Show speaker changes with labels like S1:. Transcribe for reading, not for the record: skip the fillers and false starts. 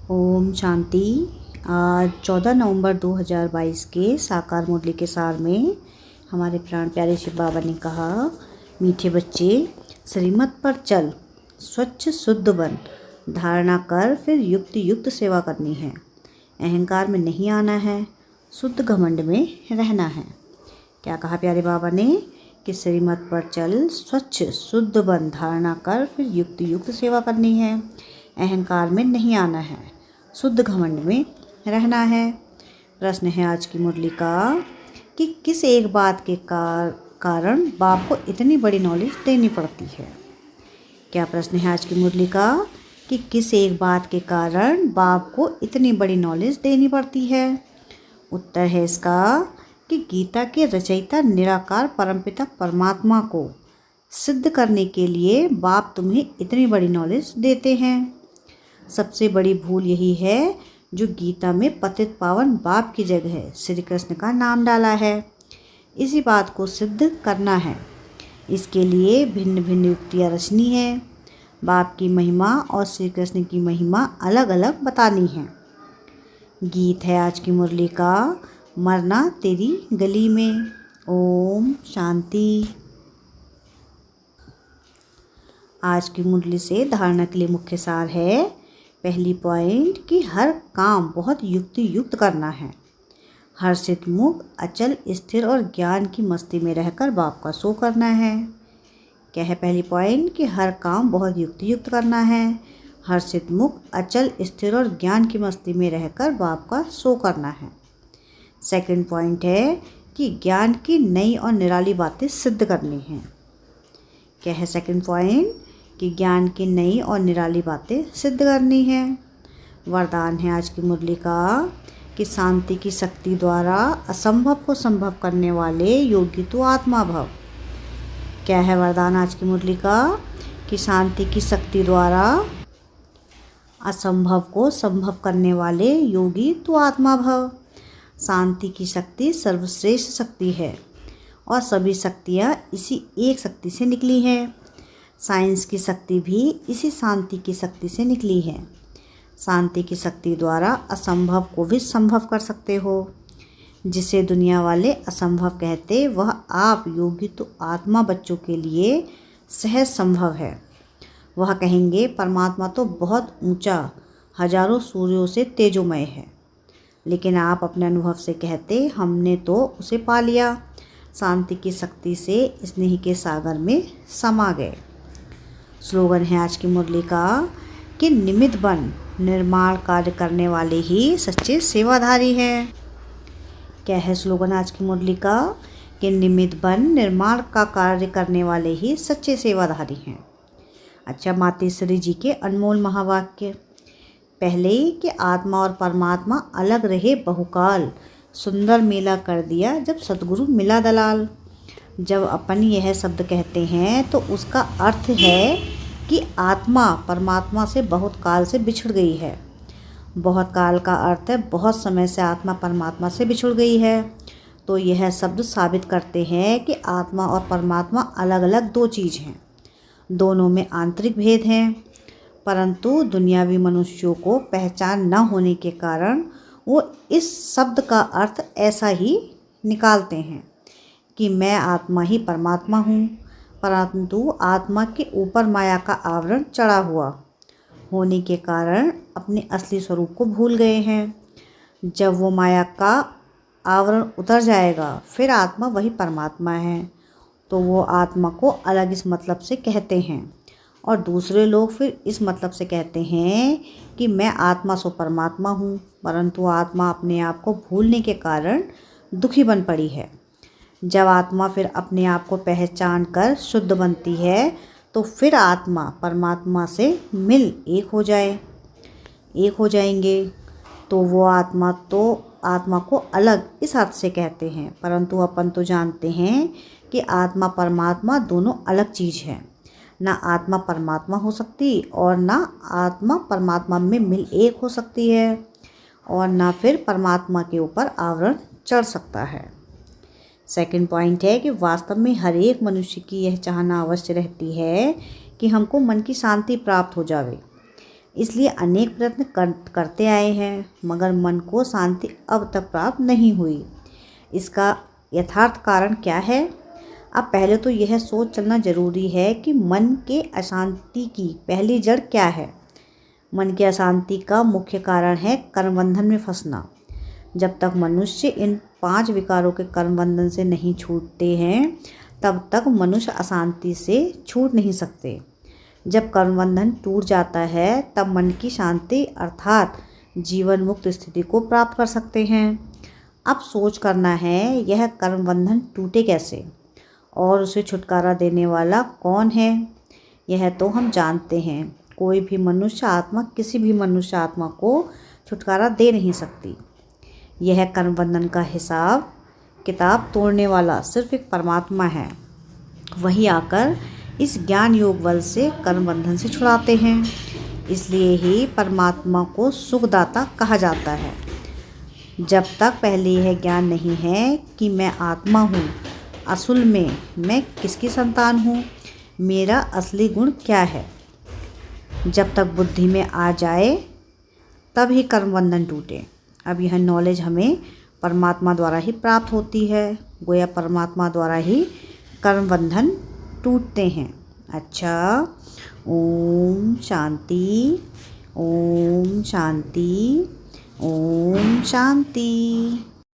S1: ओम शांति। आज 14 नवंबर 2022 के साकार मुरली के सार में हमारे प्राण प्यारे शिव बाबा ने कहा, मीठे बच्चे, श्रीमत पर चल, स्वच्छ शुद्ध बन, धारणा कर, फिर युक्त युक्त सेवा करनी है। अहंकार में नहीं आना है, शुद्ध घमंड में रहना है। क्या कहा प्यारे बाबा ने कि श्रीमत पर चल, स्वच्छ शुद्ध बन, धारणा कर, फिर युक्त युक्त सेवा करनी है। अहंकार में नहीं आना है, शुद्ध घमंड में रहना है। प्रश्न है आज की मुरली का कि किस एक बात के कारण बाप को इतनी बड़ी नॉलेज देनी पड़ती है। क्या प्रश्न है आज की मुरली का कि किस एक बात के कारण बाप को इतनी बड़ी नॉलेज देनी पड़ती है। उत्तर है इसका कि गीता के रचयिता निराकार परमपिता परमात्मा को सिद्ध करने के लिए बाप तुम्हें इतनी बड़ी नॉलेज देते हैं। सबसे बड़ी भूल यही है जो गीता में पतित पावन बाप की जगह श्री कृष्ण का नाम डाला है। इसी बात को सिद्ध करना है, इसके लिए भिन्न भिन्न युक्तियाँ रचनी है। बाप की महिमा और श्री कृष्ण की महिमा अलग अलग बतानी है। गीत है आज की मुरली का, मरना तेरी गली में। ओम शांति। आज की मुरली से धारणा के लिए मुख्य सार है। पहली पॉइंट कि हर काम बहुत युक्ति युक्त करना है। हर्षित मुख, अचल, स्थिर और ज्ञान की मस्ती में रहकर बाप का सो करना है। क्या है पहली पॉइंट कि हर काम बहुत युक्ति युक्त करना है। हर्षित मुख, अचल, स्थिर और ज्ञान की मस्ती में रहकर बाप का सो करना है। सेकंड पॉइंट है कि ज्ञान की नई और निराली बातें सिद्ध करनी हैं। क्या है सेकंड पॉइंट कि ज्ञान की नई और निराली बातें सिद्ध करनी है। वरदान है आज की मुरली का कि शांति की शक्ति द्वारा असंभव को संभव करने वाले योगी तो आत्मा भव। क्या है वरदान आज की मुरली का कि शांति की शक्ति द्वारा असंभव को संभव करने वाले योगी तो आत्मा भव। शांति की शक्ति सर्वश्रेष्ठ शक्ति है और सभी शक्तियाँ इसी एक शक्ति से निकली हैं। साइंस की शक्ति भी इसी शांति की शक्ति से निकली है। शांति की शक्ति द्वारा असंभव को भी संभव कर सकते हो। जिसे दुनिया वाले असंभव कहते, वह आप योगी तो आत्मा बच्चों के लिए सहज संभव है। वह कहेंगे परमात्मा तो बहुत ऊंचा, हजारों सूर्यों से तेजोमय है, लेकिन आप अपने अनुभव से कहते हमने तो उसे पा लिया। शांति की शक्ति से स्नेह के सागर में समा गए। स्लोगन है आज की मुरली का कि निमित्त बन, निर्माण कार्य करने वाले ही सच्चे सेवाधारी हैं। क्या है स्लोगन आज की मुरली का कि निमित्त बन, निर्माण का कार्य करने वाले ही सच्चे सेवाधारी हैं। अच्छा, मातेश्वरी जी के अनमोल महावाक्य। पहले ही कि आत्मा और परमात्मा अलग रहे बहुकाल, सुंदर मेला कर दिया जब सतगुरु मिला दलाल। जब अपन यह शब्द कहते हैं तो उसका अर्थ है कि आत्मा परमात्मा से बहुत काल से बिछड़ गई है। बहुत काल का अर्थ है बहुत समय से आत्मा परमात्मा से बिछड़ गई है। तो यह शब्द साबित करते हैं कि आत्मा और परमात्मा अलग अलग दो चीज़ हैं। दोनों में आंतरिक भेद हैं, परंतु दुनियावी मनुष्यों को पहचान न होने के कारण वो इस शब्द का अर्थ ऐसा ही निकालते हैं कि मैं आत्मा ही परमात्मा हूँ, परंतु आत्मा के ऊपर माया का आवरण चढ़ा हुआ होने के कारण अपने असली स्वरूप को भूल गए हैं। जब वो माया का आवरण उतर जाएगा फिर आत्मा वही परमात्मा है। तो वो आत्मा को अलग इस मतलब से कहते हैं और दूसरे लोग फिर इस मतलब से कहते हैं कि मैं आत्मा सो परमात्मा हूँ, परंतु आत्मा अपने आप को भूलने के कारण दुखी बन पड़ी है। जब आत्मा फिर अपने आप को पहचान कर शुद्ध बनती है तो फिर आत्मा परमात्मा से मिल एक हो जाएंगे। तो वो आत्मा को अलग इस अर्थ से कहते हैं, परंतु अपन तो जानते हैं कि आत्मा परमात्मा दोनों अलग चीज़ है। ना आत्मा परमात्मा हो सकती और ना आत्मा परमात्मा में मिल एक हो सकती है, और ना फिर परमात्मा के ऊपर आवरण चढ़ सकता है। सेकंड पॉइंट है कि वास्तव में हर एक मनुष्य की यह चाहना अवश्य रहती है कि हमको मन की शांति प्राप्त हो जावे। इसलिए अनेक प्रयत्न करते आए हैं, मगर मन को शांति अब तक प्राप्त नहीं हुई। इसका यथार्थ कारण क्या है? अब पहले तो यह सोच चलना जरूरी है कि मन के अशांति की पहली जड़ क्या है। मन की अशांति का मुख्य कारण है कर्मबंधन में फंसना। जब तक मनुष्य इन 5 विकारों के कर्मबंधन से नहीं छूटते हैं, तब तक मनुष्य अशांति से छूट नहीं सकते। जब कर्मबंधन टूट जाता है, तब मन की शांति अर्थात जीवन मुक्त स्थिति को प्राप्त कर सकते हैं। अब सोच करना है, यह कर्मबंधन टूटे कैसे और उसे छुटकारा देने वाला कौन है? यह तो हम जानते हैं, कोई भी मनुष्य आत्मा किसी भी मनुष्य आत्मा को छुटकारा दे नहीं सकती। यह कर्मबंधन का हिसाब किताब तोड़ने वाला सिर्फ एक परमात्मा है। वही आकर इस ज्ञान योग बल से कर्मबंधन से छुड़ाते हैं। इसलिए ही परमात्मा को सुखदाता कहा जाता है। जब तक पहले यह ज्ञान नहीं है कि मैं आत्मा हूँ, असल में मैं किसकी संतान हूँ, मेरा असली गुण क्या है, जब तक बुद्धि में आ जाए तब ही कर्मबंधन टूटे। अब यह नॉलेज हमें परमात्मा द्वारा ही प्राप्त होती है। गोया परमात्मा द्वारा ही कर्मबंधन टूटते हैं। अच्छा, ओम शांति, ओम शांति, ओम शांति।